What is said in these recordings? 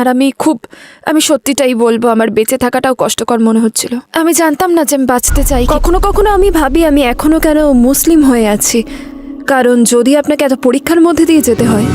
আর আমি সত্যিটাই বলবো, আমার বেঁচে থাকাটাও কষ্টকর মনে হচ্ছিল। আমি জানতাম না যে আমি বাঁচতে চাই। কখনো কখনো আমি ভাবি আমি এখনো কেন মুসলিম হয়ে আছি, কারণ যদি আপনাকে এত পরীক্ষার মধ্যে দিয়ে যেতে হয়।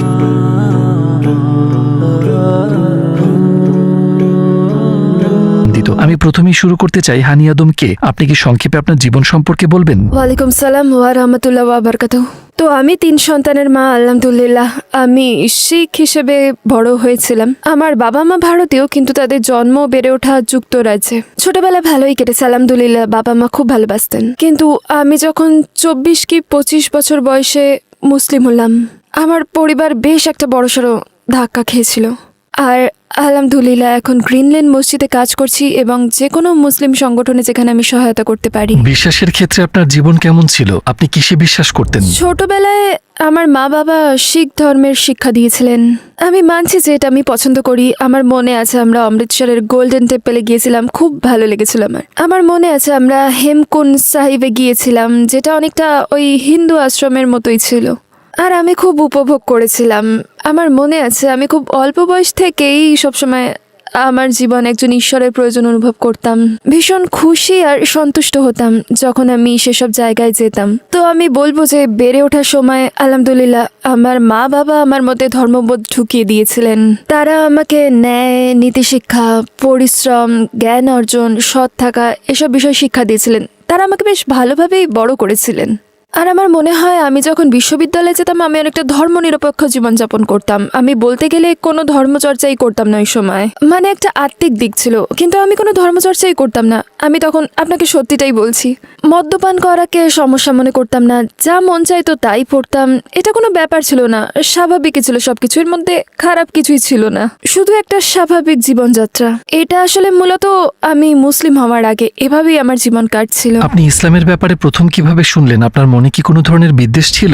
আমি প্রথমেই শুরু করতে চাই, হানি আদমকে আপনি কি সংক্ষেপে আপনার জীবন সম্পর্কে বলবেন? ওয়ালাইকুম সালাম ওয়া রাহমাতুল্লাহি ওয়া বারাকাতুহু। তো আমি 3 সন্তানের মা, আলহামদুলিল্লাহ। আমি শিখ হিসেবে বড় হয়েছিলাম। আমার বাবা মা ভারতীয়, কিন্তু তাদের জন্ম বেড়ে ওঠা যুক্তরাজ্যে। ছোটবেলা ভালোই কেটেছে, আলহামদুলিল্লাহ। বাবা মা খুব ভালোবাসতেন। কিন্তু আমি যখন 24 কি 25 বছর বয়সে মুসলিম হলাম, আমার পরিবার বেশ একটা বড়সড় ধাক্কা খেয়েছিল। আর আলহামদুলিল্লাহ এখন গ্রিনল্যান্ড মসজিদে কাজ করছি এবং যে কোনো মুসলিম সংগঠনে যেখানে আমি সহায়তা করতে পারি। বিশ্বাসের ক্ষেত্রে আপনার জীবন কেমন ছিল? আপনি কিসে বিশ্বাস করতেন? ছোটবেলায় আমার মা বাবা শিখ ধর্মের শিক্ষা দিয়েছিলেন। আমি মানছি যে এটা আমি পছন্দ করি। আমার মনে আছে আমরা অমৃতসরের গোল্ডেন টেম্পলে গিয়েছিলাম, খুব ভালো লেগেছিল আমার মনে আছে আমরা হেমকুন্ড সাহিবে গিয়েছিলাম, যেটা অনেকটা ওই হিন্দু আশ্রমের মতোই ছিল। আর আমি খুব উপভোগ করেছিলাম। আমার মনে আছে আমি খুব অল্প বয়স থেকেই সবসময় আমার জীবন একজন ঈশ্বরের প্রয়োজন অনুভব করতাম। ভীষণ খুশি আর সন্তুষ্ট হতাম যখন আমি সেসব জায়গায় যেতাম। তো আমি বলবো যে বেড়ে ওঠার সময় আলহামদুলিল্লাহ আমার মা বাবা আমার মধ্যে ধর্মবোধ ঢুকিয়ে দিয়েছিলেন। তারা আমাকে ন্যায়, নীতিশিক্ষা, পরিশ্রম, জ্ঞান অর্জন, সৎ থাকা এসব বিষয় শিক্ষা দিয়েছিলেন। তারা আমাকে বেশ ভালোভাবেই বড় করেছিলেন। আর আমার মনে হয় আমি যখন বিশ্ববিদ্যালয়ে যেতাম আমি অনেকটা ধর্মনিরপেক্ষ জীবনযাপন করতাম। আমি বলতে গেলে কোনো ধর্মচর্চাই করতাম না ওই সময়। মানে একটা আত্মিক দিক ছিল, কিন্তু আমি কোনো ধর্মচর্চাই করতাম না। আমি তখন আপনাকে সত্যিটাই বলছি, মদ্যপান করাকে সমস্যা মনে করতাম না। যা মন চাইতো তাই পড়তাম। এটা কোনো ব্যাপার ছিল না, স্বাভাবিকই ছিল। সবকিছু এর মধ্যে খারাপ কিছুই ছিল না, শুধু একটা স্বাভাবিক জীবনযাত্রা। এটা আসলে মূলত আমি মুসলিম হওয়ার আগে এভাবেই আমার জীবন কাটছিল। আপনি ইসলামের ব্যাপারে প্রথম কিভাবে শুনলেন? আপনার মনে কি কোনো ধরনের বিদ্বেষ ছিল?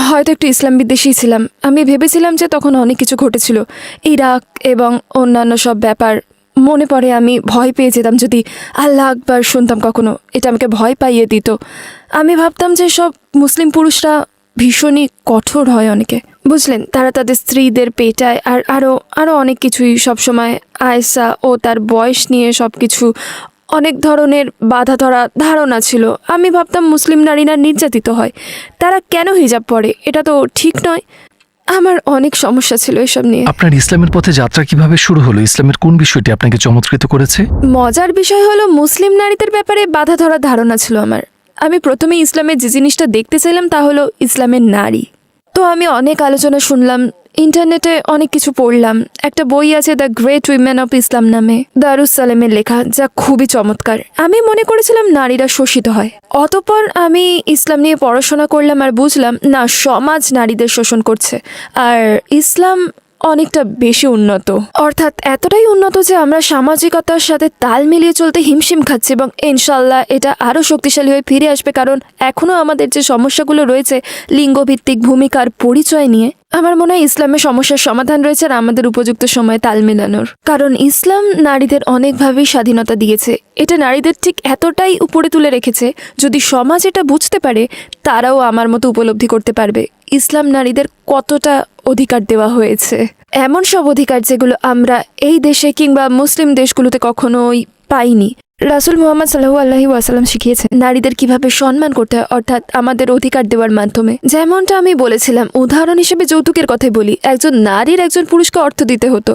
হয়তো একটু ইসলাম বিদ্বেষী ছিলাম। আমি ভেবেছিলাম যে তখন অনেক কিছু ঘটেছিল, ইরাক এবং অন্যান্য সব ব্যাপার মনে পড়ে। আমি ভয় পেয়ে যেতাম যদি আল্লাহ আকবার শুনতাম কখনো, এটা আমাকে ভয় পাইয়ে দিত। আমি ভাবতাম যে সব মুসলিম পুরুষরা ভীষণই কঠোর হয় অনেকে, বুঝলেন। তারা তাদের স্ত্রীদের পেটায় আর আরো অনেক কিছুই। সবসময় আয়েশা ও তার বয়স নিয়ে সবকিছু অনেক ধরনের বাধা ধরা ধারণা ছিল। আমি ভাবতাম মুসলিম নারীরা নির্যাতিত হয়, তারা কেন হিজাব পরে, এটা তো ঠিক নয়। আমার অনেক সমস্যা ছিল এসব নিয়ে। আপনার ইসলামের পথে যাত্রা কিভাবে শুরু হলো? ইসলামের কোন বিষয়টি আপনাকে চমৎকৃত করেছে? মজার বিষয় হলো মুসলিম নারীদের ব্যাপারে বাধা ধরার ধারণা ছিল আমার। আমি প্রথমে ইসলামের যে জিনিসটা দেখতে চাইলাম তা হলো ইসলামের নারী। তো আমি অনেক আলোচনা শুনলাম, ইন্টারনেটে অনেক কিছু পড়লাম। একটা বই আছে the great women of Islam নামে, দারুস সালেমের লেখা, যা খুবই চমৎকার। আমি মনে করেছিলাম নারীরা শোষিত হয়। অতঃপর আমি ইসলাম নিয়ে পড়াশোনা করলাম আর বুঝলাম না, সমাজ নারীদের শোষণ করছে। আর ইসলাম অনেকটা বেশি উন্নত, অর্থাৎ এতটাই উন্নত যে আমরা সামাজিকতার সাথে তাল মিলিয়ে চলতে হিমশিম খাচ্ছি এবং ইনশাল্লাহ এটা আরও শক্তিশালী হয়ে ফিরে আসবে। কারণ এখনও আমাদের যে সমস্যাগুলো রয়েছে লিঙ্গভিত্তিক ভূমিকার পরিচয় নিয়ে, আমার মনে হয় ইসলামের সমস্যার সমাধান রয়েছে আর আমাদের উপযুক্ত সময় তাল মেলানোর। কারণ ইসলাম নারীদের অনেকভাবেই স্বাধীনতা দিয়েছে। এটা নারীদের ঠিক এতটাই উপরে তুলে রেখেছে, যদি সমাজ এটা বুঝতে পারে তারাও আমার মতো উপলব্ধি করতে পারবে ইসলাম নারীদের কতটা অধিকার দেওয়া হয়েছে। এমন সব অধিকার যেগুলো আমরা এই দেশে কিংবা মুসলিম দেশগুলোতে কখনোই পাইনি। রাসূল মুহাম্মদ সাল্লাল্লাহু আলাইহি ওয়াসাল্লাম শিখিয়েছেন নারীদের কিভাবে সম্মান করতে হয়, অর্থাৎ আমাদের অধিকার দেওয়ার মাধ্যমে। যেমনটা আমি বলেছিলাম, উদাহরণ হিসেবে যৌতুকের কথাই বলি। একজন নারীর একজন পুরুষকে অর্থ দিতে হতো,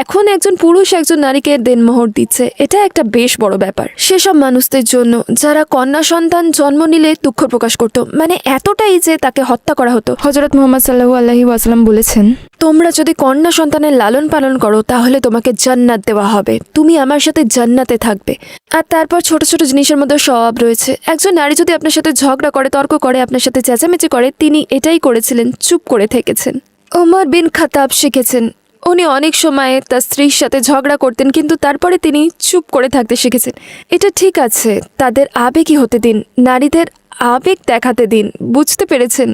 এখন একজন পুরুষ একজন নারীকে দেনমোহর দিচ্ছে। এটা একটা বেশ বড় ব্যাপার সেসব মানুষদের জন্য যারা কন্যা সন্তান জন্ম নিলে দুঃখ প্রকাশ করত, মানে এতটাই যে তাকে হত্যা করা হতো। হযরত মুহাম্মদ সাল্লাল্লাহু আলাইহি ওয়াসাল্লাম বলেছেন, তোমরা যদি কন্যা সন্তানের লালন পালন করো তাহলে তোমাকে জান্নাত দেওয়া হবে, তুমি আমার সাথে জান্নাতে থাকবে। আর তারপর ছোট ছোট জিনিসের মধ্যে সব রয়েছে। একজন নারী যদি আপনার সাথে ঝগড়া করে, তর্ক করে, আপনার সাথে চেঁচামেচি করে, তিনি এটাই করেছিলেন, চুপ করে থেকেছেন। ওমর বিন খাত্তাব শিখেছেন, উনি অনেক সময় তার স্ত্রীর সাথে ঝগড়া করতেন, কিন্তু তারপরে তিনি চুপ করে থাকতে শিখেছেন। এটা ঠিক আছে, তাদের আবেগী হতে দিন। নারীদের আবেগ দেখাতে দিন, বুঝতে পেরেছেন?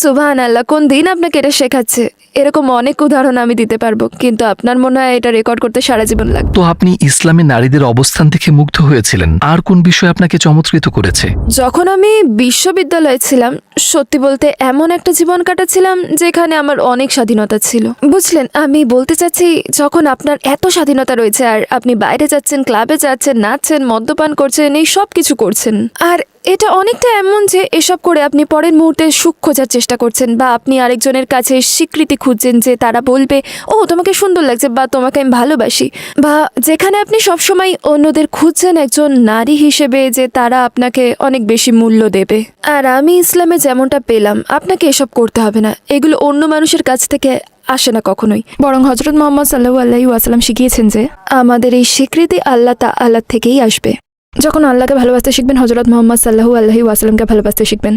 সুবহান আল্লাহ, কোন দিন আপনাকে এটা শেখাচ্ছে? এরকম অনেক উদাহরণ আমি দিতে পারবো, কিন্তু আপনার মনে হয় এটা রেকর্ড করতে সারা জীবন লাগবে। তো আপনি ইসলামে নারীদের অবস্থান দেখে মুগ্ধ হয়েছিলেন, আর কোন বিষয় আপনাকে চমৎকৃত করেছে? যখন আমি বিশ্ববিদ্যালয়ে ছিলাম, সত্যি বলতে এমন একটা জীবন কাটাচ্ছিলাম যেখানে আমার অনেক স্বাধীনতা ছিল। বুঝলেন, আমি বলতে চাচ্ছি, যখন আপনার এত স্বাধীনতা রয়েছে আর আপনি বাইরে যাচ্ছেন, ক্লাবে যাচ্ছেন, নাচছেন, মদ্যপান করছেন, এই সব কিছু করছেন, আর এটা অনেকটা এমন যে এসব করে আপনি পরের মুহূর্তে সুখ খোঁজার চেষ্টা করছেন, বা আপনি আরেকজনের কাছে স্বীকৃতি খুঁজছেন যে তারা বলবে, ও তোমাকে সুন্দর লাগছে, বা তোমাকে আমি ভালোবাসি, বা যেখানে আপনি সবসময় অন্যদের খুঁজছেন একজন নারী হিসেবে যে তারা আপনাকে অনেক বেশি মূল্য দেবে। আর আমি ইসলামে যেমনটা পেলাম, আপনাকে এসব করতে হবে না। এগুলো অন্য মানুষের কাছ থেকে আসে না কখনোই, বরং হযরত মুহাম্মদ সাল্লাল্লাহু আলাইহি ওয়াসাল্লাম শিখিয়েছেন যে আমাদের এই স্বীকৃতি আল্লাহ থেকেই আসবে। যখন আল্লাহকে ভালোবাসতে শিখবেন, হযরত মুহাম্মদ সাল্লাল্লাহু আলাইহি ওয়াসাল্লামকে ভালোবাসতে শিখবেন,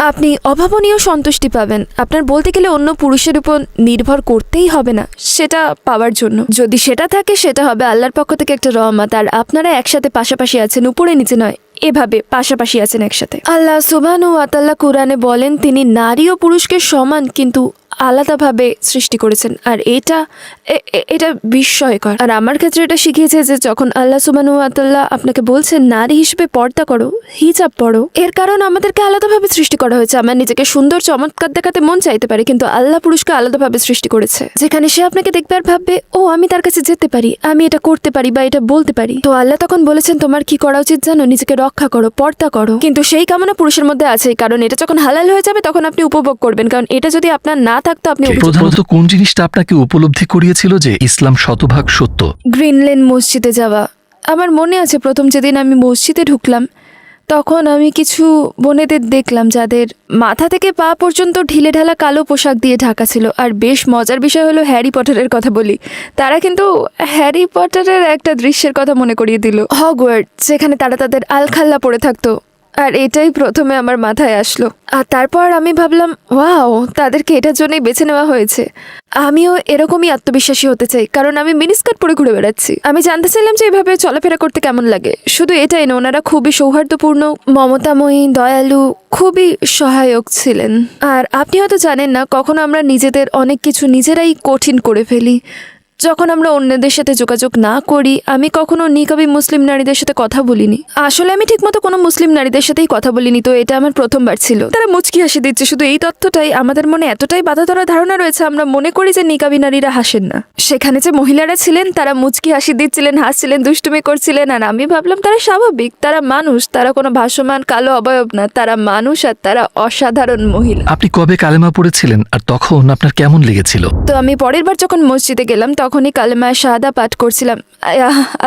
আপনি অভাবনীয় সন্তুষ্টি পাবেন। আপনার বলতে গেলে অন্য পুরুষের উপর নির্ভর করতেই হবে না সেটা পাওয়ার জন্য। যদি সেটা থাকে, সেটা হবে আল্লাহর পক্ষ থেকে একটা রহমত। আর আপনারা একসাথে পাশাপাশি আছেন, উপরে নিচে নয়, এভাবে পাশাপাশি আছেন একসাথে। আল্লাহ সুবহানাহু ওয়া তাআলা কুরআনে বলেন, তিনি নারী ও পুরুষকে সমান কিন্তু আলাদাভাবে সৃষ্টি করেছেন। আর এটা বিস্ময়কর। আর আমার ক্ষেত্রে এটা শিখিয়েছে যে যখন আল্লাহ সুবহানাহু ওয়া তাআলা আপনাকে বলছেন নারী হিসেবে পর্দা করো, হিজাব পরো, এর কারণ আমাদেরকে আলাদাভাবে সৃষ্টি করা হয়েছে। আমার নিজেকে সুন্দর চমৎকার দেখাতে মন চাইতে পারে, কিন্তু আল্লাহ পুরুষকে আলাদাভাবে সৃষ্টি করেছে, যেখানে সে আপনাকে দেখবে আর ভাববে, ও আমি তার কাছে যেতে পারি, আমি এটা করতে পারি বা এটা বলতে পারি। তো আল্লাহ তখন বলেছেন, তোমার কি করা উচিত জানো? নিজেকে রক্ষা করো, পর্দা করো। কিন্তু সেই কামনা পুরুষের মধ্যে আছে, কারণ এটা যখন হালাল হয়ে যাবে তখন আপনি উপভোগ করবেন, কারণ এটা যদি আপনার না থাকতো আপনি প্রধানত কোন জিনিসটা আপনাকে উপলব্ধি করিয়েছিল যে ইসলাম শতভাগ সত্য? গ্রিন লেন মসজিদে যাওয়া। আমার মনে আছে প্রথম যেদিন আমি মসজিদে ঢুকলাম, তখন আমি কিছু বোনেদের দেখলাম যাদের মাথা থেকে পা পর্যন্ত ঢিলে ঢালা কালো পোশাক দিয়ে ঢাকা ছিল। আর বেশ মজার বিষয় হলো, হ্যারি পটারের কথা বলি, তারা কিন্তু হ্যারি পটারের একটা দৃশ্যের কথা মনে করিয়ে দিল, হগওয়ার্টস, যেখানে তারা তাদের আলখাল্লা পরে থাকতো। আর এটাই প্রথমে আমার মাথায় আসলো। আর তারপর আমি ভাবলাম, ওয়াও, তাদেরকে এটার জন্যই বেছে নেওয়া হয়েছে। আমিও এরকমই আত্মবিশ্বাসী হতে চাই, কারণ আমি মিনিস্কার্ট পরে ঘুরে বেড়াচ্ছি। আমি জানতে চাইলাম যে এভাবে চলাফেরা করতে কেমন লাগে। শুধু এটাই না, ওনারা খুবই সৌহার্দ্যপূর্ণ, মমতাময়ী, দয়ালু, খুবই সহায়ক ছিলেন। আর আপনি হয়তো জানেন না, কখনো আমরা নিজেদের অনেক কিছু নিজেরাই কঠিন করে ফেলি যখন আমরা অন্যদের সাথে যোগাযোগ না করি। আমি কখনো নিকাবী মুসলিম নারীদের সাথে কথা বলিনি। আসলে আমি ঠিকমতো কোনো মুসলিম নারীদের সাথেই কথা বলিনি, তো এটা আমার প্রথমবার ছিল। তারা মুচকি হাসি দিচ্ছে, শুধু এই তথ্যটাই আমাদের মনে এতটাই বাধা ধরা ধারণা রয়েছে, আমরা মনে করি যে নিকাবী নারীরা হাসেন না। সেখানে যে মহিলারা ছিলেন তারা মুচকি হাসি দিচ্ছিলেন, হাসছিলেন, দুষ্টুমি করছিলেন। আর আমি ভাবলাম তারা স্বাভাবিক, তারা মানুষ, তারা কোনো ভাসমান কালো অবয়ব না, তারা মানুষ, আর তারা অসাধারণ মহিলা। আপনি কবে কালেমা পড়েছিলেন আর তখন আপনার কেমন লেগেছিল? তো আমি পরের বার যখন মসজিদে গেলাম তখনই কালেমা শাহাদা পাঠ করছিলাম,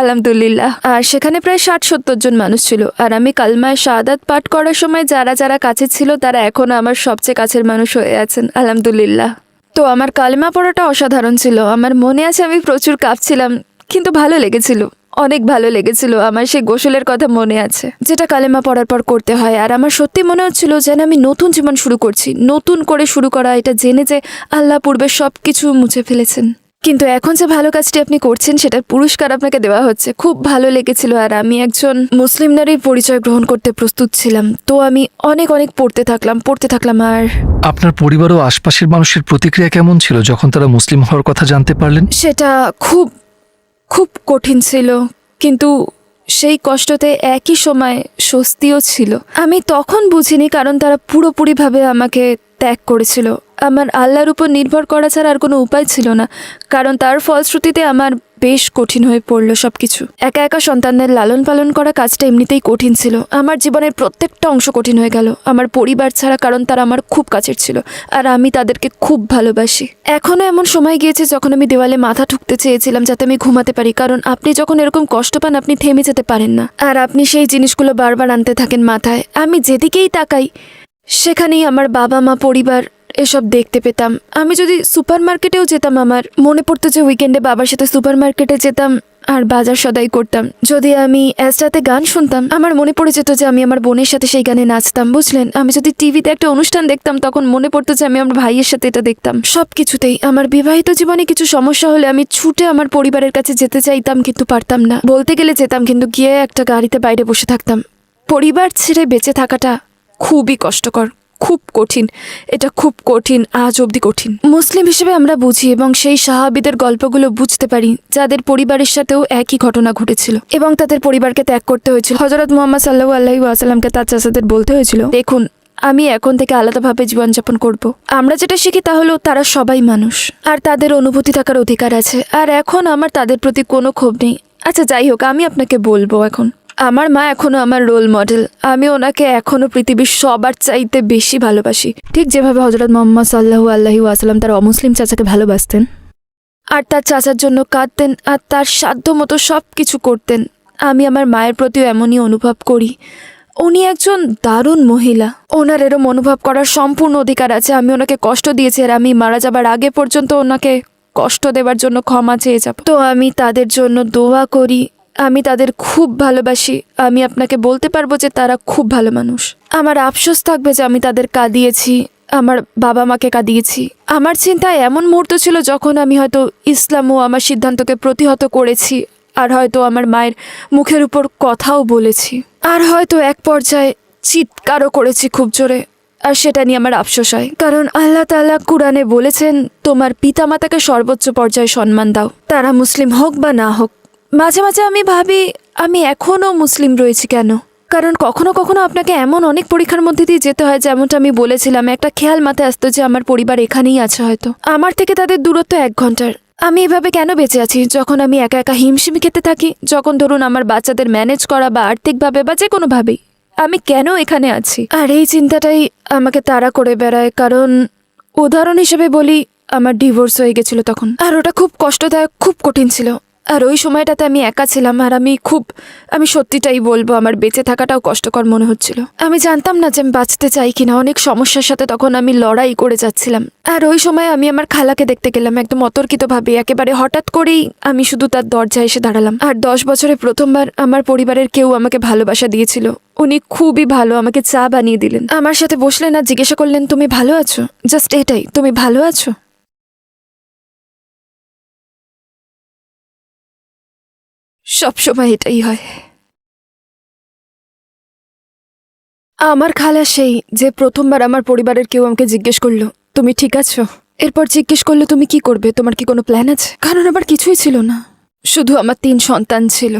আলহামদুলিল্লাহ। আর সেখানে প্রায় 60-70 জন মানুষ ছিল। আর আমি কালেমা শাহাদাত পাঠ করার সময় যারা যারা কাছে ছিল তারা এখনো আমার সবচেয়ে কাছের মানুষ হয়ে আছেন, আলহামদুলিল্লাহ। তো আমার কালেমা পড়াটা অসাধারণ ছিল। আমার মনে আছে আমি প্রচুর কাঁপছিলাম, কিন্তু ভালো লেগেছিল, অনেক ভালো লেগেছিল। আমার সেই গোসলের কথা মনে আছে, যেটা কালেমা পড়ার পর করতে হয়। আর আমার সত্যি মনে হচ্ছিল যেন আমি নতুন জীবন শুরু করছি, নতুন করে শুরু করা, এটা জেনে যে আল্লাহ পূর্বে সব কিছু মুছে ফেলেছেন। কিন্তু এখন যে ভালো কাজটি আপনি করছেন সেটার পুরস্কার আপনাকে দেওয়া হচ্ছে। খুব ভালো লেগেছিল। আর আমি একজন মুসলিম নারীর পরিচয় গ্রহণ করতে প্রস্তুত ছিলাম, তো আমি অনেক অনেক পড়তে থাকলাম। আর আপনার পরিবার ও আশপাশের মানুষের প্রতিক্রিয়া কেমন ছিল যখন তারা মুসলিম হওয়ার কথা জানতে পারলেন? সেটা খুব খুব কঠিন ছিল, কিন্তু সেই কষ্টতে একই সময় স্বস্তিও ছিল। আমি তখন বুঝিনি, কারণ তারা পুরোপুরিভাবে আমাকে ত্যাগ করেছিল। আমার আল্লাহর উপর নির্ভর করা ছাড়া আর কোনো উপায় ছিল না, কারণ তার ফলশ্রুতিতে আমার বেশ কঠিন হয়ে পড়লো সবকিছু। একা একা সন্তানদের লালন পালন করা কাজটা এমনিতেই কঠিন ছিল। আমার জীবনের প্রত্যেকটা অংশ কঠিন হয়ে গেল আমার পরিবার ছাড়া, কারণ তারা আমার খুব কাছের ছিল আর আমি তাদেরকে খুব ভালোবাসি। এখনো এমন সময় গিয়েছে যখন আমি দেওয়ালে মাথা ঠুকতে চেয়েছিলাম যাতে আমি ঘুমাতে পারি, কারণ আপনি যখন এরকম কষ্ট পান আপনি থেমে যেতে পারেন না, আর আপনি সেই জিনিসগুলো বারবার আনতে থাকেন মাথায়। আমি যেদিকেই তাকাই সেখানেই আমার বাবা মা, পরিবার, এসব দেখতে পেতাম। আমি যদি সুপার মার্কেটেও যেতাম, আমার মনে পড়তো যে উইকেন্ডে বাবার সাথে সুপার মার্কেটে যেতাম আর বাজার সদাই করতাম। যদি আমি এসরাতে গান শুনতাম, আমার মনে পড়ে যেত যে আমি আমার বোনের সাথে সেই গানে নাচতাম, বুঝলেন। আমি যদি টিভিতে একটা অনুষ্ঠান দেখতাম তখন মনে পড়তো যে আমি আমার ভাইয়ের সাথে এটা দেখতাম। সব কিছুতেই আমার বিবাহিত জীবনে কিছু সমস্যা হলে আমি ছুটে আমার পরিবারের কাছে যেতে চাইতাম, কিন্তু পারতাম না। বলতে গেলে যেতাম, কিন্তু গিয়ে একটা গাড়িতে বাইরে বসে থাকতাম। পরিবার ছেড়ে বেঁচে থাকাটা খুবই কষ্টকর, খুব কঠিন। এটা খুব কঠিন, আজ অবধি কঠিন। মুসলিম হিসেবে আমরা বুঝি এবং সেই সাহাবীদের গল্পগুলো বুঝতে পারি যাদের পরিবারের সাথেও একই ঘটনা ঘটেছিল এবং তাদের পরিবারকে ত্যাগ করতে হয়েছিল। হযরত মুহাম্মদ সাল্লাল্লাহু আলাইহি ওয়াসাল্লামকে তার চাচাদের বলতে হয়েছিল, দেখুন আমি এখন থেকে আলাদাভাবে জীবনযাপন করব। আমরা যেটা শিখি তা হলো তারা সবাই মানুষ আর তাদের অনুভূতি থাকার অধিকার আছে। আর এখন আমার তাদের প্রতি কোনো ক্ষোভ নেই। আচ্ছা যাই হোক, আমি আপনাকে বলবো, এখন আমার মা এখনো আমার রোল মডেল। আমি ওনাকে এখনো পৃথিবীর সবার চাইতে বেশি ভালোবাসি, ঠিক যেভাবে হযরত মুহাম্মদ সাল্লাল্লাহু আলাইহি ওয়াসাল্লাম তার অমুসলিম চাচাকে ভালোবাসতেন আর তার চাচার জন্য কাঁদতেন আর তার সাধ্য মতো সব কিছু করতেন। আমি আমার মায়ের প্রতিও এমনই অনুভব করি। উনি একজন দারুণ মহিলা, ওনার এরম অনুভব করার সম্পূর্ণ অধিকার আছে। আমি ওনাকে কষ্ট দিয়েছি আর আমি মারা যাবার আগে পর্যন্ত ওনাকে কষ্ট দেওয়ার জন্য ক্ষমা চেয়ে যাব। তো আমি তাদের জন্য দোয়া করি, আমি তাদের খুব ভালোবাসি। আমি আপনাকে বলতে পারবো যে তারা খুব ভালো মানুষ। আমার আফসোস থাকবে যে আমি তাদের কাঁদিয়েছি, আমার বাবা মাকে কাঁদিয়েছি। আমার চিন্তায় এমন মুহূর্ত ছিল যখন আমি হয়তো ইসলাম ও আমার সিদ্ধান্তকে প্রতিহত করেছি আর হয়তো আমার মায়ের মুখের উপর কথাও বলেছি আর হয়তো এক পর্যায়ে চিৎকারও করেছি খুব জোরে। আর সেটা নিয়ে আমার আফসোস হয়, কারণ আল্লাহ তাআলা কুরআনে বলেছেন তোমার পিতামাতাকে সর্বোচ্চ পর্যায়ে সম্মান দাও, তারা মুসলিম হোক বা না হোক। মাঝে মাঝে আমি ভাবি আমি এখনও মুসলিম রয়েছি কেন? কারণ কখনো কখনো আপনাকে এমন অনেক পরীক্ষার মধ্যে দিয়ে যেতে হয়, যেমনটা আমি বলেছিলাম। একটা খেয়াল মাথায় আসতো যে আমার পরিবার এখানেই আছে, হয়তো আমার থেকে তাদের দূরত্ব 1 ঘন্টার। আমি এভাবে কেন বেঁচে আছি যখন আমি একা একা হিমশিম খেতে থাকি? যখন ধরুন আমার বাচ্চাদের ম্যানেজ করা বা আর্থিকভাবে বা যে কোনোভাবেই আমি কেন এখানে আছি? আর এই চিন্তাটাই আমাকে তাড়া করে বেড়ায়। কারণ উদাহরণ হিসেবে বলি, আমার ডিভোর্স হয়ে গেছিল তখন, আর ওটা খুব কষ্টদায়ক, খুব কঠিন ছিল। আর ওই সময়টাতে আমি একা ছিলাম আর আমি সত্যিটাই বলবো, আমার বেঁচে থাকাটাও কষ্টকর মনে হচ্ছিল। আমি জানতাম না যে আমি বাঁচতে চাই কিনা। অনেক সমস্যার সাথে তখন আমি লড়াই করে যাচ্ছিলাম। আর ওই সময় আমি আমার খালাকে দেখতে গেলাম একদম অতর্কিতভাবে, একেবারে হঠাৎ করেই। আমি শুধু তার দরজায় এসে দাঁড়ালাম। আর 10 বছরে প্রথমবার আমার পরিবারের কেউ আমাকে ভালোবাসা দিয়েছিল। উনি খুবই ভালো, আমাকে চা বানিয়ে দিলেন, আমার সাথে বসলেন আর জিজ্ঞাসা করলেন তুমি ভালো আছো? জাস্ট এটাই, তুমি ভালো আছো? সব সময় এটাই হয়। আমার খালা সেই যে প্রথমবার আমার পরিবারের কেউ আমাকে জিজ্ঞেস করলো তুমি ঠিক আছো। এরপর জিজ্ঞেস করলো তুমি কি করবে, তোমার কি কোনো প্ল্যান আছে? কারণ আমার কিছুই ছিল না, শুধু আমার 3 সন্তান ছিল।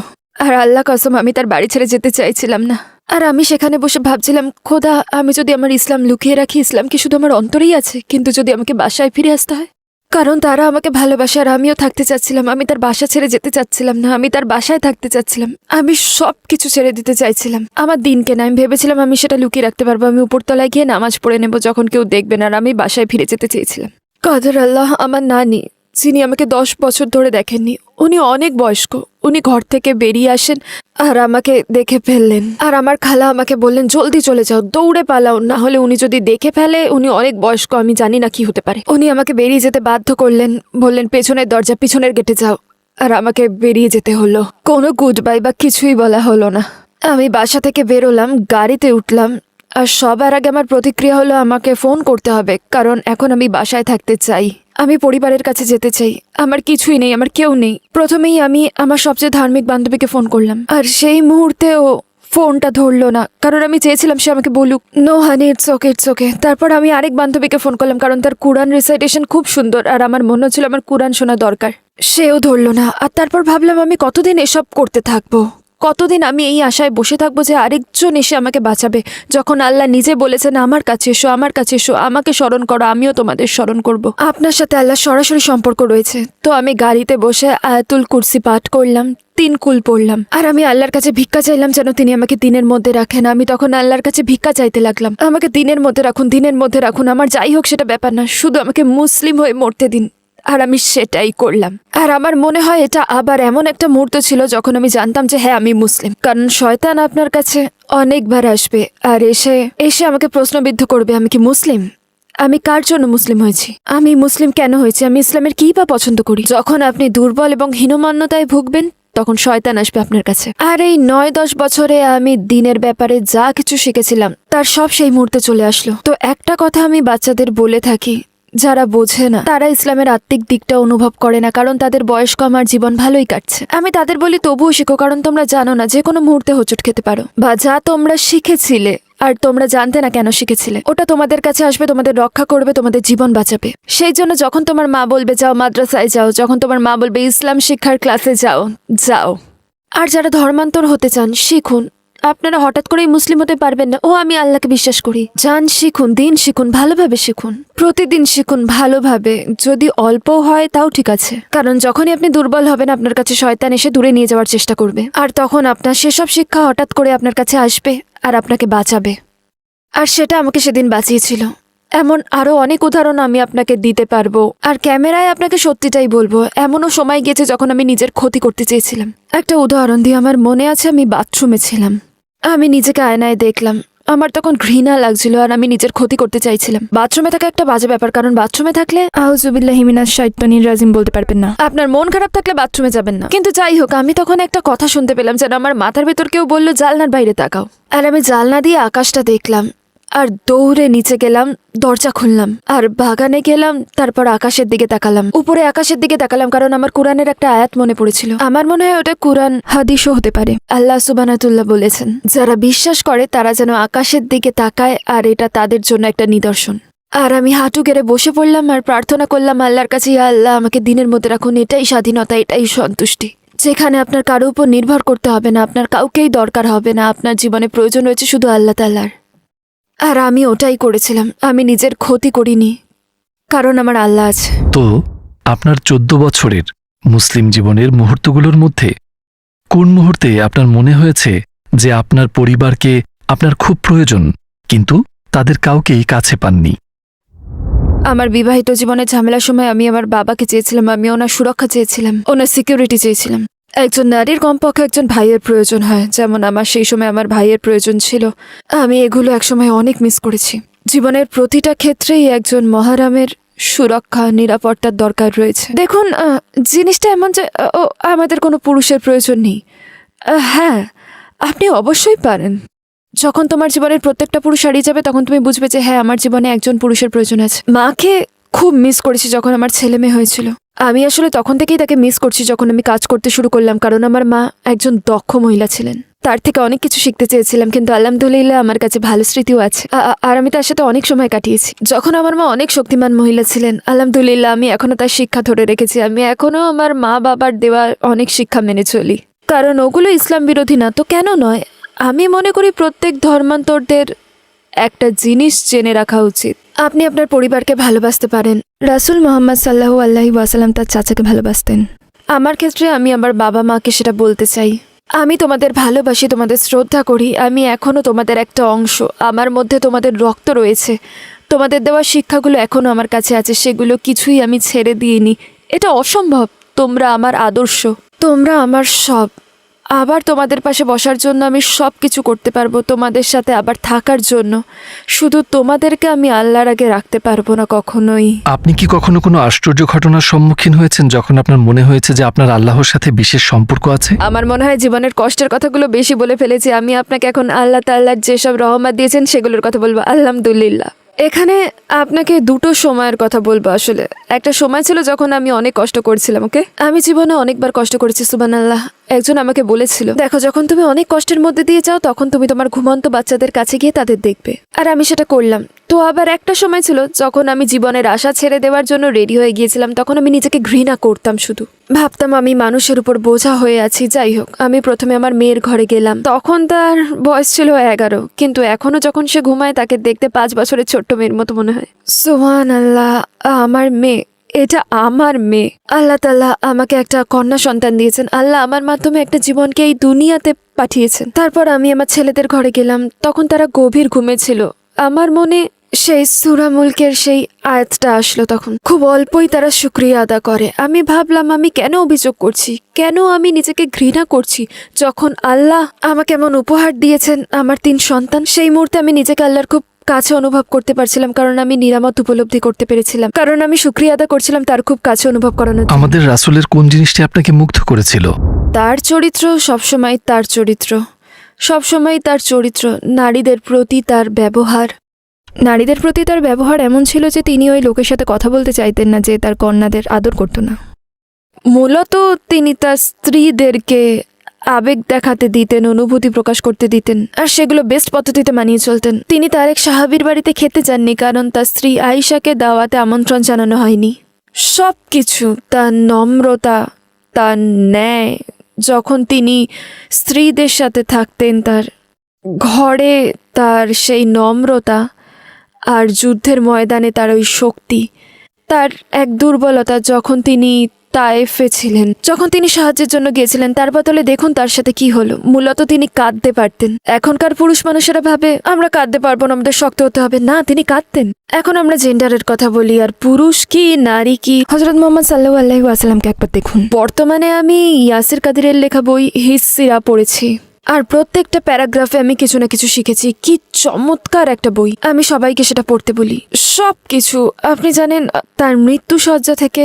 আর আল্লাহ কসম আমি তার বাড়ি ছেড়ে যেতে চাইছিলাম না। আর আমি সেখানে বসে ভাবছিলাম, খোদা আমি যদি আমার ইসলাম লুকিয়ে রাখি, ইসলাম কি শুধু আমার অন্তরেই আছে? কিন্তু যদি আমাকে বাসায় ফিরে আসতে হয়, কারণ তারা আমাকে ভালোবাসে আর আমিও থাকতে চাচ্ছিলাম। আমি তার বাসা ছেড়ে যেতে চাচ্ছিলাম না, আমি তার বাসায় থাকতে চাচ্ছিলাম। আমি সব কিছু ছেড়ে দিতে চাইছিলাম। আমার দিনকে না, আমি ভেবেছিলাম আমি সেটা লুকিয়ে রাখতে পারবো। আমি উপরতলায় গিয়ে নামাজ পড়ে নেব যখন কেউ দেখবে না। আর আমি বাসায় ফিরে যেতে চেয়েছিলাম। কাদের আল্লাহ, আমার নানি যিনি আমাকে 10 বছর ধরে দেখেননি, উনি অনেক বয়স্ক। উনি ঘর থেকে বেরিয়ে আসেন আর আমাকে দেখে ফেললেন। আর আমার খালা আমাকে বললেন জলদি চলে যাও, দৌড়ে পালাও, না হলে উনি যদি দেখে ফেলে, উনি অনেক বয়স্ক, আমি জানি না কি হতে পারে। উনি আমাকে বেরিয়ে যেতে বাধ্য করলেন, বললেন পেছনের দরজা, পিছনের গেটে যাও। আর আমাকে বেরিয়ে যেতে হলো। কোনো গুড বাই বা কিছুই বলা হলো না। আমি বাসা থেকে বেরোলাম, গাড়িতে উঠলাম। আর সবার আগে আমার প্রতিক্রিয়া হলো আমাকে ফোন করতে হবে, কারণ এখন আমি বাসায় থাকতে চাই। আমি পরিবারের কাছে যেতে চাই। আমার কিছুই নেই, আমার কেউ নেই। প্রথমেই আমি আমার সবচেয়ে ধার্মিক বান্ধবীকে ফোন করলাম, আর সেই মুহূর্তে ও ফোনটা ধরলো না। কারণ আমি চেয়েছিলাম সে আমাকে বলুক no honey it's okay, it's okay. তারপর আমি আরেক বান্ধবীকে ফোন করলাম, কারণ তার কুরআন রিসাইটেশন খুব সুন্দর আর আমার মনে হচ্ছিল আমার কুরআন শোনা দরকার। সেও ধরলো না। আর তারপর ভাবলাম আমি কতদিন এসব করতে থাকবো, কতদিন আমি এই আশায় বসে থাকবো যে আরেকজন এসে আমাকে বাঁচাবে, যখন আল্লাহ নিজে বলেছেন আমার কাছে এসো, আমার কাছে এসো, আমাকে স্মরণ করো, আমিও তোমাদের স্মরণ করব। আপনার সাথে আল্লাহ সরাসরি সম্পর্ক রয়েছে। তো আমি গাড়িতে বসে আয়াতুল কুরসি পাঠ করলাম, 3 কুল পড়লাম। আর আমি আল্লাহর কাছে ভিক্ষা চাইলাম যেন তিনি আমাকে দিনের মধ্যে রাখেন। আমি তখন আল্লাহর কাছে ভিক্ষা চাইতে লাগলাম, আমাকে দিনের মধ্যে রাখুন, দিনের মধ্যে রাখুন। আমার যাই হোক সেটা ব্যাপার না, শুধু আমাকে মুসলিম হয়ে মরতে দিন। আর আমি সেটাই করলাম। আর আমার মনে হয় এটা আবার এমন একটা মুহূর্ত ছিল যখন আমি জানতাম যে হ্যাঁ আমি মুসলিম। কারণ শয়তান আপনার কাছে অনেকবার আসবে আর এসে আমাকে প্রশ্নবিদ্ধ করবে আমি কি মুসলিম, আমি কার জন্য মুসলিম হয়েছি, আমি মুসলিম কেন হয়েছি, আমি ইসলামের কী বা পছন্দ করি। যখন আপনি দুর্বল এবং হীনমন্যতায় ভুগবেন তখন শয়তান আসবে আপনার কাছে। আর এই 9-10 বছরে আমি দিনের ব্যাপারে যা কিছু শিখেছিলাম তার সব সেই মুহূর্তে চলে আসলো। তো একটা কথা আমি বাচ্চাদের বলে থাকি, যারা বোঝে না তারা ইসলামের আত্মিক দিকটা অনুভব করে না, কারণ তাদের বয়স্ক আমার জীবন ভালোই কাটছে। আমি তাদের বলি তবুও শিখো, কারণ তোমরা জানো না যে কোনো মুহূর্তে হোঁচট খেতে পারো, বা যা তোমরা শিখেছিলে আর তোমরা জানতে না কেন শিখেছিলে। ওটা তোমাদের কাছে আসবে, তোমাদের রক্ষা করবে, তোমাদের জীবন বাঁচাবে। সেই জন্য যখন তোমার মা বলবে যাও মাদ্রাসায় যাও, যখন তোমার মা বলবে ইসলাম শিক্ষার ক্লাসে যাও, যাও। আর যারা ধর্মান্তর হতে চান শিখুন। আপনারা হঠাৎ করেই মুসলিম হতে পারবেন না। আমি আল্লাহকে বিশ্বাস করি। যান, শিখুন, দিন শিখুন, ভালোভাবে শিখুন, প্রতিদিন শিখুন ভালোভাবে। যদি অল্প হয় তাও ঠিক আছে, কারণ যখনই আপনি দুর্বল হবেন আপনার কাছে শয়তান এসে দূরে নিয়ে যাওয়ার চেষ্টা করবে, আর তখন আপনার সেসব শিক্ষা হঠাৎ করে আপনার কাছে আসবে আর আপনাকে বাঁচাবে। আর সেটা আমাকে সেদিন বাঁচিয়েছিল। এমন আরো অনেক উদাহরণ আমি আপনাকে দিতে পারবো, আর ক্যামেরায় আপনাকে সত্যিটাই বলবো। এমনও সময় গেছে যখন আমি নিজের ক্ষতি করতে চেয়েছিলাম। একটা উদাহরণ দিয়ে, আমার মনে আছে আমি বাথরুমে ছিলাম, আমি নিজেকে আয়নায় দেখলাম, আমার তখন ঘৃণা লাগছিল আর আমি নিজের ক্ষতি করতে চাইছিলাম। বাথরুমে থাকা একটা বাজে ব্যাপার, কারণ বাথরুমে থাকলে আউযুবিল্লাহি মিনাশ শাইতানির রাজিম বলতে পারবেন না। আপনার মন খারাপ থাকলে বাথরুমে যাবেন না। কিন্তু যাই হোক, আমি তখন একটা কথা শুনতে পেলাম যেন আমার মাথার ভেতর কেউ বললো জানলার বাইরে তাকাও। আর আমি জানলা দিয়ে আকাশটা দেখলাম আর দৌড়ে নিচে গেলাম, দরজা খুললাম আর বাগানে গেলাম। তারপর আকাশের দিকে তাকালাম, উপরে আকাশের দিকে তাকালাম, কারণ আমার কোরআনের একটা আয়াত মনে পড়েছিল। আমার মনে হয় ওটা কোরআন হাদিসও হতে পারে। আল্লাহ সুবহানাহুল্লাহ বলেছেন, যারা বিশ্বাস করে তারা যেন আকাশের দিকে তাকায়, আর এটা তাদের জন্য একটা নিদর্শন। আর আমি হাঁটু গেড়ে বসে পড়লাম আর প্রার্থনা করলাম আল্লাহর কাছে, ইয়া আল্লাহ, আমাকে দিনের মধ্যে রাখুন। এটাই স্বাধীনতা, এটাই সন্তুষ্টি, যেখানে আপনার কারো উপর নির্ভর করতে হবে না, আপনার কাউকেই দরকার হবে না, আপনার জীবনে প্রয়োজন রয়েছে শুধু আল্লাহ তাআলার। আর আমি ওটাই করেছিলাম। আমি নিজের ক্ষতি করিনি, কারণ আমার আল্লাহ আছে। তো আপনার 14 বছরের মুসলিম জীবনের মুহূর্তগুলোর মধ্যে কোন মুহূর্তে আপনার মনে হয়েছে যে আপনার পরিবারকে আপনার খুব প্রয়োজন, কিন্তু তাদের কাউকেই কাছে পাননি? আমার বিবাহিত জীবনের ঝামেলার সময় আমি আমার বাবাকে চেয়েছিলাম, আমি ওনার সুরক্ষা চেয়েছিলাম, ওনার সিকিউরিটি চেয়েছিলাম। একজন নারীর কমপক্ষে একজন ভাইয়ের প্রয়োজন হয়, যেমন আমার সেই সময় আমার ভাইয়ের প্রয়োজন ছিল। আমি এগুলো একসময় অনেক মিস করেছি। জীবনের প্রতিটা ক্ষেত্রেই একজন মহারামের সুরক্ষা, নিরাপত্তার দরকার রয়েছে। দেখুন, জিনিসটা এমন যে আমাদের কোনো পুরুষের প্রয়োজন নেই। হ্যাঁ, আপনি অবশ্যই পারেন। যখন তোমার জীবনের প্রত্যেকটা পুরুষ হারিয়ে যাবে তখন তুমি বুঝবে যে হ্যাঁ, আমার জীবনে একজন পুরুষের প্রয়োজন আছে। মাকে খুব মিস করেছি যখন আমার ছেলে মেয়ে হয়েছিল। আমি আসলে তখন থেকেই তাকে মিস করছি যখন আমি কাজ করতে শুরু করলাম, কারণ আমার মা একজন দক্ষ মহিলা ছিলেন। তার থেকে অনেক কিছু শিখতে চেয়েছিলাম, কিন্তু আলহামদুলিল্লাহ আমার কাছে ভালো স্মৃতিও আছে। আর আমি তার সাথে অনেক সময় কাটিয়েছি। যখন আমার মা অনেক শক্তিমান মহিলা ছিলেন, আলহামদুলিল্লাহ আমি এখনো তার শিক্ষা ধরে রেখেছি। আমি এখনো আমার মা বাবার দেওয়া অনেক শিক্ষা মেনে চলি, কারণ ওগুলো ইসলাম বিরোধী না। তো কেন নয়? আমি মনে করি প্রত্যেক ধর্মান্তরদের একটা জিনিস জেনে রাখা উচিত, আপনি আপনার পরিবারকে ভালোবাসতে পারেন। রাসূল মুহাম্মদ সাল্লাল্লাহু আলাইহি ওয়াসাল্লাম তার চাচাকে ভালোবাসতেন। আমার ক্ষেত্রে আমি আমার বাবা মাকে সেটা বলতে চাই, আমি তোমাদের ভালোবাসি, তোমাদের শ্রদ্ধা করি, আমি এখনও তোমাদের একটা অংশ, আমার মধ্যে তোমাদের রক্ত রয়েছে, তোমাদের দেওয়া শিক্ষাগুলো এখনও আমার কাছে আছে, সেগুলো কিছুই আমি ছেড়ে দিইনি। এটা অসম্ভব। তোমরা আমার আদর্শ, তোমরা আমার সব। আবার তোমাদের পাশে বসার জন্য আমি সব কিছু করতে পারবো, তোমাদের সাথে আবার থাকার জন্য। শুধু তোমাদেরকে আমি আল্লাহর আগে রাখতে পারবো না কখনোই। আপনি কি কখনো কোনো আশ্চর্য ঘটনার সম্মুখীন হয়েছেন যখন আপনার মনে হয়েছে যে আপনার আল্লাহর সাথে বিশেষ সম্পর্ক আছে? আমার মনে হয় জীবনের কষ্টের কথাগুলো বেশি বলে ফেলেছি। আমি আপনাকে এখন আল্লাহ তাআলার যেসব রহমত দিয়েছেন সেগুলোর কথা বলবো। আলহামদুলিল্লাহ। এখানে আপনাকে দুটো সময়ের কথা বলবো। আসলে একটা সময় ছিল যখন আমি অনেক কষ্ট করছিলাম। ওকে, আমি জীবনে অনেকবার কষ্ট করেছি। সুবহানাল্লাহ। একজন আমাকে বলেছিল, দেখো, যখন তুমি অনেক কষ্টের মধ্যে দিয়ে যাও তখন তুমি তোমার ঘুমন্ত বাচ্চাদের কাছে গিয়ে তাদের দেখবে। আর আমি সেটা করলাম। তো আবার একটা সময় ছিল যখন আমি জীবনের আশা ছেড়ে দেওয়ার জন্য রেডি হয়ে গিয়েছিলাম। তখন আমি নিজেকে ঘৃণা করতাম, শুধু ভাবতাম আমি মানুষের উপর বোঝা হয়ে আছি। যাই হোক, আমি প্রথমে আমার মেয়ের ঘরে গেলাম। তখন তার বয়স ছিল 11, কিন্তু এখনো যখন সে ঘুমায় তাকে দেখতে 5 বছরের ছোট্ট মেয়ের মতো মনে হয়। সুবহানাল্লাহ, আমার মেয়ে, এটা আমার মেয়ে। আল্লাহ তাআলা আমাকে একটা কন্যা সন্তান দিয়েছেন। আল্লাহ আমার মাধ্যমে একটা জীবনকে এই দুনিয়াতে পাঠিয়েছেন। তারপর আমি আমার ছেলেদের ঘরে গেলাম, তখন তারা গভীর ঘুমে ছিল। আমার মনে সেই সূরা মুলকের সেই আয়াতটা আসলো। তখন খুব অল্পই তারা শুকরিয়া আদা করে। আমি ভাবলাম আমি কেন অভিযোগ করছি, কেন আমি নিজেকে ঘৃণা করছি, যখন আল্লাহ আমাকে এমন উপহার দিয়েছেন, আমার 3 সন্তান। সেই মুহূর্তে আমি নিজেকে আল্লাহর খুব কাছে অনুভব করতে পারছিলাম, কারণ আমি নিরামত উপলব্ধি করতে পেরেছিলাম, কারণ আমি শুকরিয়া আদা করছিলাম তার খুব কাছে অনুভব করানোর জন্য। আমাদের রাসূলের কোন জিনিসটি আপনাকে মুগ্ধ করেছিল? তার চরিত্র, সবসময় তার চরিত্র, সবসময় তার চরিত্র। নারীদের প্রতি তার ব্যবহার, নারীদের প্রতি তার ব্যবহার এমন ছিল যে তিনি ওই লোকের সাথে কথা বলতে চাইতেন না যে তার কন্যাদের আদর করতো না। মূলত তিনি তার স্ত্রীদেরকে আবেগ দেখাতে দিতেন, অনুভূতি প্রকাশ করতে দিতেন, আর সেগুলো বেস্ট পদ্ধতিতে মানিয়ে চলতেন। তিনি তার এক সাহাবীর বাড়িতে খেতে যাননি কারণ তার স্ত্রী আয়েশাকে দাওয়াতে আমন্ত্রণ জানানো হয়নি। সব কিছু, তার নম্রতা, তার ন্যায়, যখন তিনি স্ত্রীদের সাথে থাকতেন, তার ঘরে তার সেই নম্রতা, আর যুদ্ধের ময়দানে তার ওই শক্তি, তার এক দুর্বলতা যখন তিনি তায়েফে ছিলেন, যখন তিনি সাহায্যের জন্য গিয়েছিলেন, তার বদলে দেখুন তার সাথে কি হলো। মূলত তিনি কাঁদতে পারতেন। এখনকার পুরুষ মানুষেরা ভাবে আমরা কাঁদতে পারবো না, আমাদের শক্ত হতে হবে। না, তিনি কাঁদতেন। এখন আমরা জেন্ডারের কথা বলি, আর পুরুষ কি নারী কি, হযরত মুহাম্মদ সাল্লাল্লাহু আলাইহি ওয়াসাল্লামকে একবার দেখুন। বর্তমানে আমি ইয়াসির কাদিরের লেখা বই হিসসিরা পড়েছি, আর প্রত্যেকটা প্যারাগ্রাফে আমি কিছু না কিছু শিখেছি। কি চমৎকার একটা বই! আমি সবাইকে সেটা পড়তে বলি। সব কিছু। আপনি জানেন, তার মৃত্যু শয্যা থেকে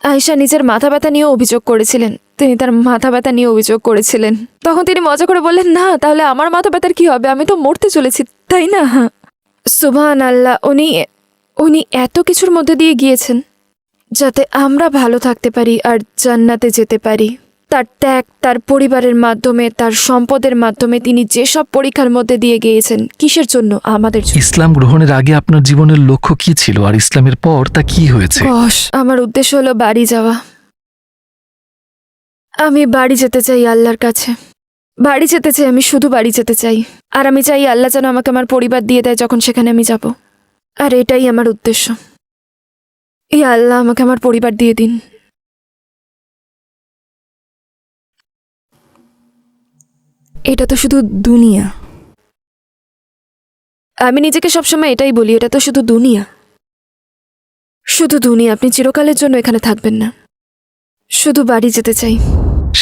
আয়েশা নিজের মাথা ব্যথা নিয়ে অভিযোগ করেছিলেন। তিনি তার মাথা ব্যথা নিয়ে অভিযোগ করেছিলেন। তখন তিনি মজা করে বললেন, না, তাহলে আমার মাথা ব্যথার কি হবে? আমি তো মরতে চলেছি, তাই না? সুবহানাল্লাহ। উনি এত কিছুর মধ্যে দিয়ে গিয়েছেন যাতে আমরা ভালো থাকতে পারি আর জান্নাতে যেতে পারি। তার ত্যাগ, তার পরিবারের মাধ্যমে, তার সম্পদের মাধ্যমে তিনি যেসব পরীক্ষার মধ্যে দিয়ে গিয়েছেন, কিসের জন্য? আমাদের জন্য। ইসলাম গ্রহণের আগে আপনার জীবনের লক্ষ্য কি ছিল, আর ইসলামের পর তা কি হয়েছে? আমার উদ্দেশ্য হলো বাড়ি যাওয়া। আমি বাড়ি যেতে চাই আল্লাহর কাছে। বাড়ি যেতে চাই, আমি শুধু বাড়ি যেতে চাই। আর আমি চাই আল্লাহ যেন আমাকে আমার পরিবার দিয়ে দেয় যখন সেখানে আমি যাব। আর এটাই আমার উদ্দেশ্য। এই আল্লাহ আমাকে আমার পরিবার দিয়ে দিন। এটা তো শুধু দুনিয়া। আমি নিজেকে সবসময় এটাই বলি, এটা তো শুধু দুনিয়া। শুধু দুনিয়া। আপনি চিরকালের জন্য এখানে থাকবেন না। শুধু বাড়ি যেতে চাই।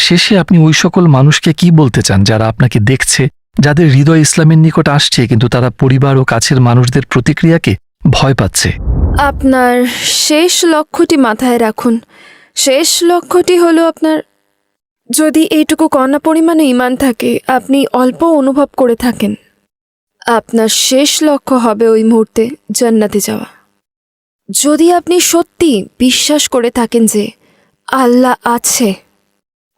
শেষে আপনি ওই সকল মানুষকে কি বলতে চান যারা আপনাকে দেখছে, যাদের হৃদয় ইসলামের নিকট আসছে, কিন্তু তারা পরিবার ও কাছের মানুষদের প্রতিক্রিয়াকে ভয় পাচ্ছে? আপনার শেষ লক্ষ্যটি মাথায় রাখুন। শেষ লক্ষ্যটি হলো আপনার, যদি এইটুকু কণা পরিমাণে ঈমান থাকে, আপনি অল্প অনুভব করে থাকেন, আপনার শেষ লক্ষ্য হবে ওই মুহূর্তে জান্নাতে যাওয়া। যদি আপনি সত্যি বিশ্বাস করে থাকেন যে আল্লাহ আছে,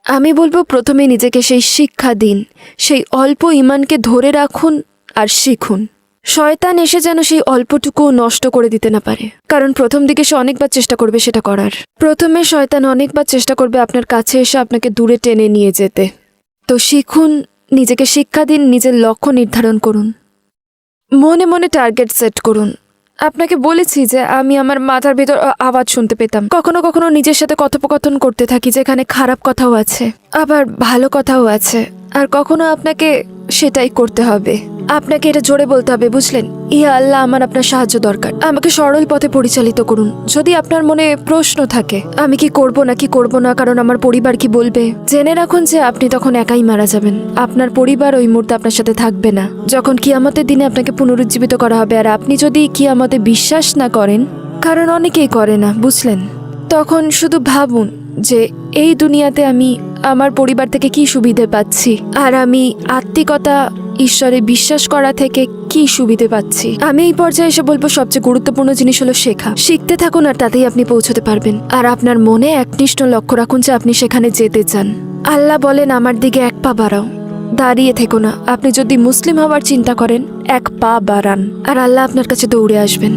আমি বলবো প্রথমে নিজেকে সেই শিক্ষা দিন, সেই অল্প ঈমানকে ধরে রাখুন আর শিখুন। শয়তান এসে যেন সেই অল্পটুকু নষ্ট করে দিতে না পারে, কারণ প্রথম দিকে সে অনেকবার চেষ্টা করবে সেটা করার। প্রথমে শয়তান অনেকবার চেষ্টা করবে আপনার কাছে এসে আপনাকে দূরে টেনে নিয়ে যেতে। তো শিখুন, নিজেকে শিক্ষা দিন, নিজের লক্ষ্য নির্ধারণ করুন, মনে মনে টার্গেট সেট করুন। আপনাকে বলেছি যে আমি আমার মাথার ভেতর আওয়াজ শুনতে পেতাম। কখনো কখনো নিজের সাথে কথোপকথন করতে থাকি, যেখানে খারাপ কথাও আছে আবার ভালো কথাও আছে। আর কখনো আপনাকে সেটাই করতে হবে, আপনাকে এটা জোরে বলতে হবে, বুঝলেন? ইয়া আল্লাহ, আমার আপনার সাহায্য দরকার, আমাকে সরল পথে পরিচালিত করুন। যদি আপনার মনে প্রশ্ন থাকে আমি কি করব না কি করব না, কারণ আমার পরিবার কি বলবে, জেনে রাখুন যে আপনি তখন একাই মারা যাবেন। আপনার পরিবার ওই মুহূর্তে আপনার সাথে থাকবে না, যখন কিয়ামতের দিনে আপনাকে পুনরুজ্জীবিত করা হবে। আর আপনি যদি কিয়ামতে বিশ্বাস না করেন, কারণ অনেকেই করে না, বুঝলেন, তখন শুধু ভাবুন যে এই দুনিয়াতে আমি আমার পরিবার থেকে কি সুবিধে পাচ্ছি, আর আমি আত্মিকতা, ঈশ্বরে বিশ্বাস করা থেকে কি সুবিধে পাচ্ছি। আমি এই পর্যায়ে এসে বলবো সবচেয়ে গুরুত্বপূর্ণ জিনিস হলো শেখা। শিখতে থাকুন, আর তাতেই আপনি পৌঁছতে পারবেন। আর আপনার মনে একনিষ্ঠ লক্ষ্য রাখুন যে আপনি সেখানে যেতে চান। আল্লাহ বলেন, আমার দিকে এক পা বাড়াও, দাঁড়িয়ে থেকো না। আপনি যদি মুসলিম হওয়ার চিন্তা করেন, এক পা বাড়ান, আর আল্লাহ আপনার কাছে দৌড়ে আসবেন।